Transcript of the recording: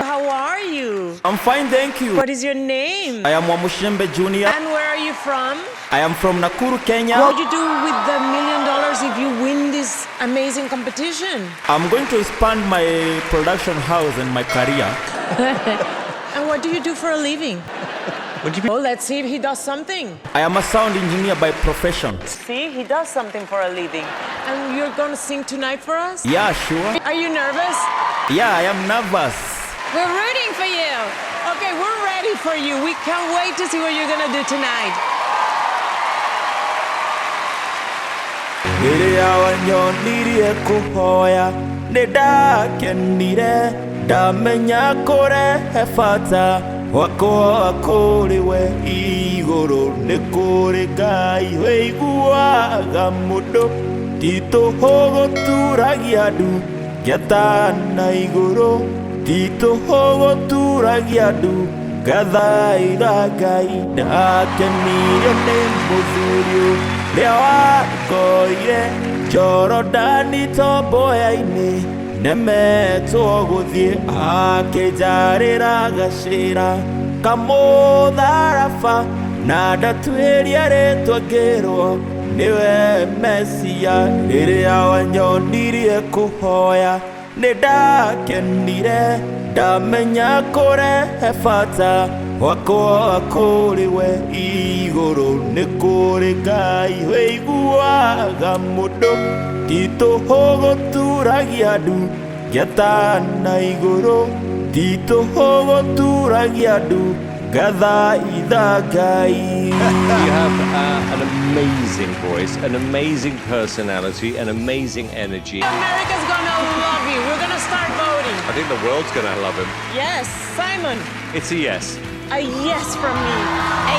How are you? I'm fine, thank you. What is your name? I am Wamushembe Junior. And where are you from? I am from Nakuru, Kenya. What would you do with the $1 million if you win this amazing competition? I'm going to expand my production house and my career. And what do you do for a living? Well, let's see if he does something. I am a sound engineer by profession. See, he does something for a living. And you're going to sing tonight for us? Yeah, sure. Are you nervous? Yeah, I am nervous. We're rooting for you. Okay, we're ready for you. We can't wait to see what you're going to do tonight. Rĩrĩa wanyonirie kũhoya nĩndakenire ndamenya kũrehe bata wakwa kũrĩ we igũrũ nĩ kũrĩ Ngai wĩiguaga mũndũ titũhũ gũturagia ndu ngĩatana igũrũ titũhũ gũturagia ndu ngathaitha Ngai ndakenirio nĩ mũthuri rĩa wakoire Jorodani tomboya-inĩ nemetwo gũthiĩ akĩnjarĩra gacĩra kamũtharaba na ndatuĩria rĩtwa ngĩrwo nĩwe Mesia rĩrĩa wanyonirie kũhoya nĩndakenire ndamenya kũrehe bata wakwa kũrĩ we igũrũ nĩ kũrĩ Ngai wĩiguaga mũndũ titũhũ gũturagia ndu ngĩatana igũrũ titũhũ gũturagia ndu ngathaitha Ngai. You have an amazing voice, an amazing personality, an amazing energy. America's gonna love you. We're gonna start voting. I think the world's going to love him. Yes, Simon. It's a yes. A yes from me. A